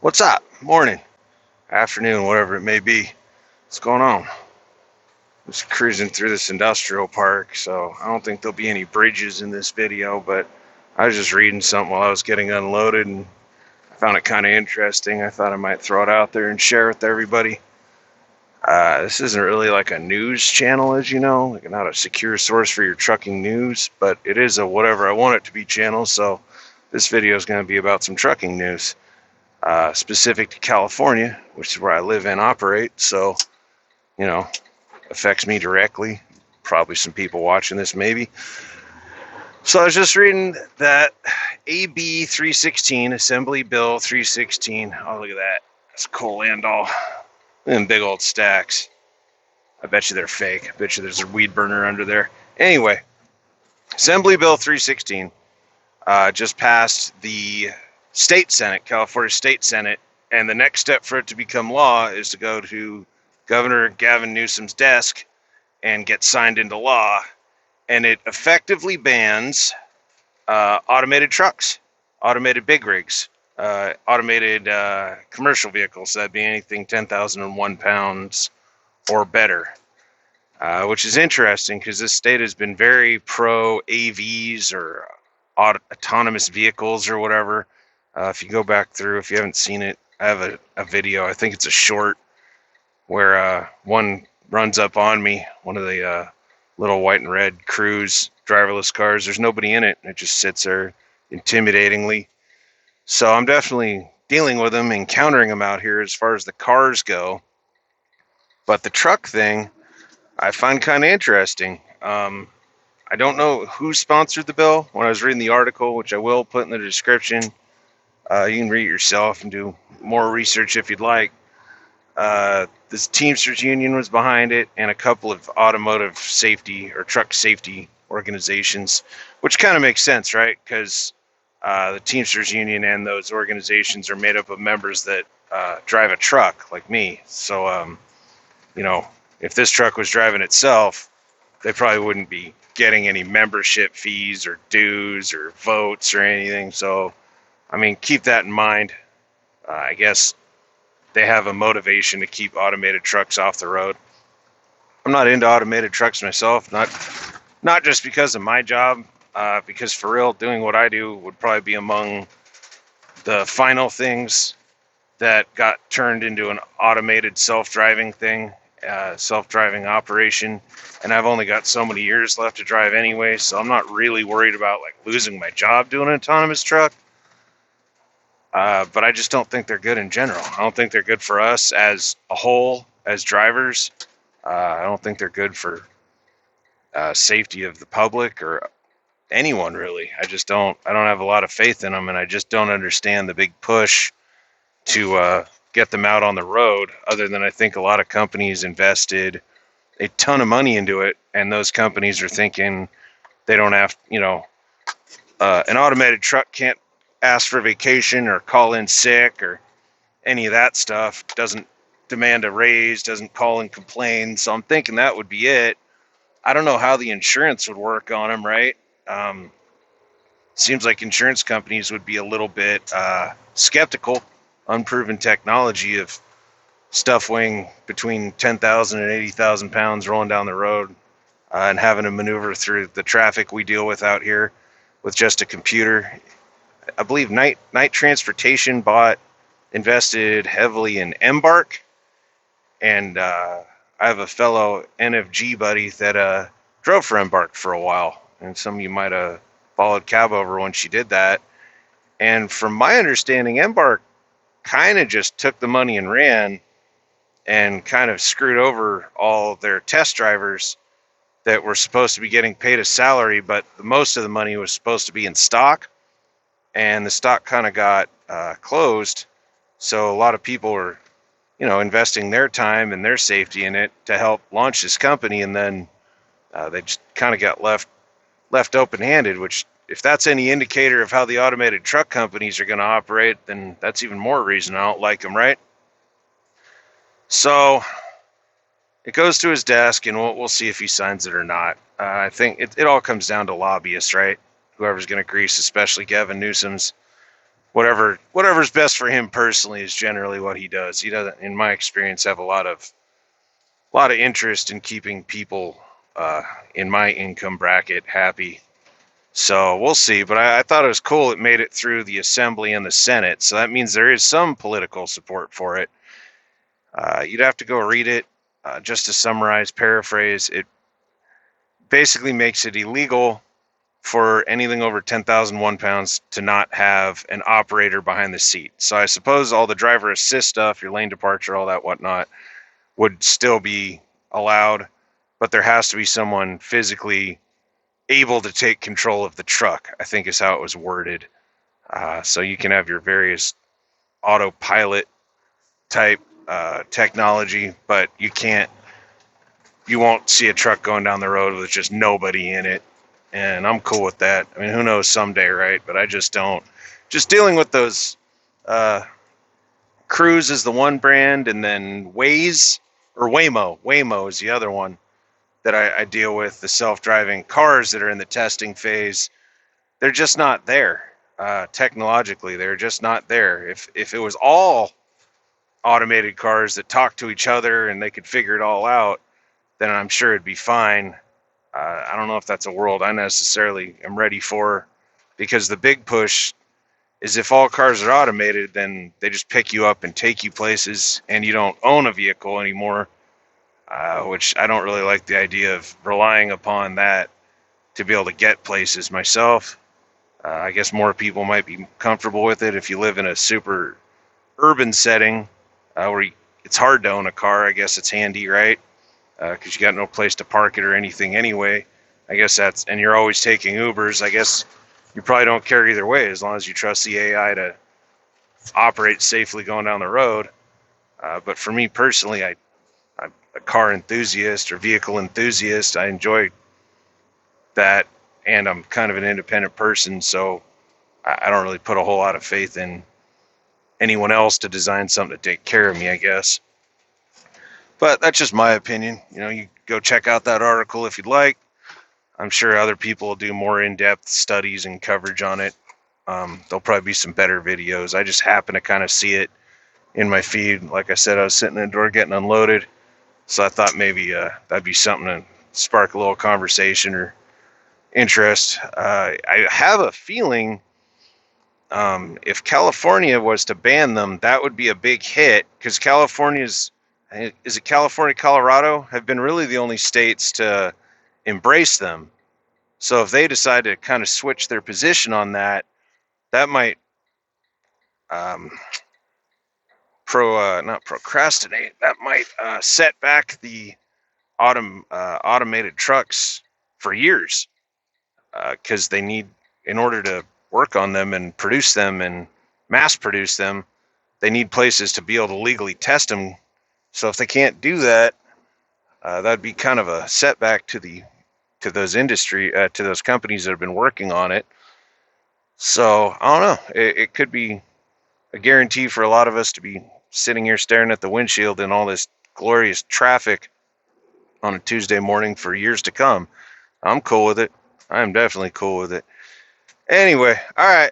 What's up? Morning, afternoon, whatever it may be. What's going on? Just cruising through this industrial park, so I don't think there'll be any bridges in this video, but I was just reading something while I was getting unloaded and I found it kind of interesting. I thought I might throw it out there and share it with everybody. This isn't really like a news channel, as you know, like not a secure source for your trucking news, but it is a whatever I want it to be channel, so this video is going to be about some trucking news. Specific to California, which is where I live and operate, so, affects me directly. Probably some people watching this, maybe. So I was just reading that AB316, Assembly Bill 316. Oh, look at that. That's coal Landau. And big old stacks. I bet you they're fake. I bet you there's a weed burner under there. Anyway, Assembly Bill 316 just passed the State Senate, California State Senate, and the next step for it to become law is to go to Governor Gavin Newsom's desk and get signed into law, and it effectively bans automated trucks, automated big rigs, automated commercial vehicles. That'd be anything 10,001 pounds or better, which is interesting because this state has been very pro AVs or autonomous vehicles or whatever. If you go back through, if you haven't seen it, I have a video. I think it's a short where one runs up on me, one of the little white and red Cruise driverless cars. There's nobody in it. It just sits there intimidatingly. So I'm definitely dealing with them, encountering them out here as far as the cars go. But the truck thing, I find kind of interesting. I don't know who sponsored the bill. When I was reading the article, which I will put in the description, you can read it yourself and do more research if you'd like. This Teamsters Union was behind it, and a couple of automotive safety or truck safety organizations, which kind of makes sense, right? Because the Teamsters Union and those organizations are made up of members that drive a truck, like me. So, if this truck was driving itself, they probably wouldn't be getting any membership fees or dues or votes or anything. So, keep that in mind. I guess they have a motivation to keep automated trucks off the road. I'm not into automated trucks myself, not just because of my job, because for real, doing what I do would probably be among the final things that got turned into an automated self-driving thing, self-driving operation. And I've only got so many years left to drive anyway, so I'm not really worried about like losing my job doing an autonomous truck. But I just don't think they're good in general. I don't think they're good for us as a whole, as drivers. I don't think they're good for safety of the public or anyone really. I don't have a lot of faith in them, and I just don't understand the big push to get them out on the road, other than I think a lot of companies invested a ton of money into it, and those companies are thinking they don't have, an automated truck can't ask for vacation or call in sick or any of that stuff, doesn't demand a raise, doesn't call and complain. So I'm thinking that would be it. I don't know how the insurance would work on them, right? Seems like insurance companies would be a little bit skeptical. Unproven technology of stuff weighing between 10,000 and 80,000 pounds rolling down the road and having to maneuver through the traffic we deal with out here with just a computer. I believe Night Transportation invested heavily in Embark, and I have a fellow N.F.G buddy that drove for Embark for a while, and some of you might have followed Cab over when she did that. And from my understanding, Embark kind of just took the money and ran and kind of screwed over all their test drivers that were supposed to be getting paid a salary, but most of the money was supposed to be in stock, and the stock kind of got closed. So a lot of people were, investing their time and their safety in it to help launch this company, and then they just kind of got left open-handed, which, if that's any indicator of how the automated truck companies are going to operate, then that's even more reason I don't like them, right? So it goes to his desk, and we'll see if he signs it or not. I think it all comes down to lobbyists, right? Whoever's going to grease, especially Gavin Newsom's whatever's best for him personally is generally what he does. He doesn't, in my experience, have a lot of interest in keeping people in my income bracket happy. So we'll see. But I thought it was cool. It made it through the Assembly and the Senate. So that means there is some political support for it. You'd have to go read it. Just to summarize, paraphrase, it basically makes it illegal for anything over 10,001 pounds to not have an operator behind the seat. So I suppose all the driver assist stuff, your lane departure, all that whatnot, would still be allowed, but there has to be someone physically able to take control of the truck, I think is how it was worded. So you can have your various autopilot type technology, but you won't see a truck going down the road with just nobody in it. And I'm cool with that. I mean, who knows someday, right? But I just don't. Just dealing with those Cruise is the one brand, and then Waymo is the other one that I deal with. The self-driving cars that are in the testing phase, they're just not there. Technologically, they're just not there. If it was all automated cars that talk to each other and they could figure it all out, then I'm sure it'd be fine. I don't know if that's a world I necessarily am ready for, because the big push is if all cars are automated, then they just pick you up and take you places, and you don't own a vehicle anymore, which I don't really like the idea of relying upon that to be able to get places myself. I guess more people might be comfortable with it if you live in a super urban setting where it's hard to own a car. I guess it's handy, right? Because you got no place to park it or anything anyway. I guess and you're always taking Ubers. I guess you probably don't care either way as long as you trust the AI to operate safely going down the road. But for me personally, I'm a car enthusiast or vehicle enthusiast. I enjoy that, and I'm kind of an independent person, so I don't really put a whole lot of faith in anyone else to design something to take care of me, I guess. But that's just my opinion. You go check out that article if you'd like. I'm sure other people will do more in-depth studies and coverage on it. There'll probably be some better videos. I just happen to kind of see it in my feed. Like I said, I was sitting in the door getting unloaded, so I thought maybe that'd be something to spark a little conversation or interest. I have a feeling if California was to ban them, that would be a big hit, because is it California, Colorado, have been really the only states to embrace them. So if they decide to kind of switch their position on that, that might um, not procrastinate. That might set back the automated trucks for years, because they need, in order to work on them and produce them and mass produce them, they need places to be able to legally test them. So if they can't do that, that'd be kind of a setback to those companies that have been working on it. So I don't know. It could be a guarantee for a lot of us to be sitting here staring at the windshield in all this glorious traffic on a Tuesday morning for years to come. I'm cool with it. I'm definitely cool with it. Anyway, all right.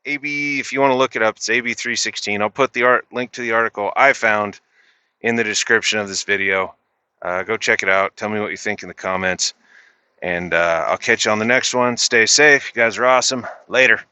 AB, if you want to look it up, it's AB316. I'll put the link to the article I found in the description of this video. Go check it out. Tell me what you think in the comments. And I'll catch you on the next one. Stay safe. You guys are awesome. Later.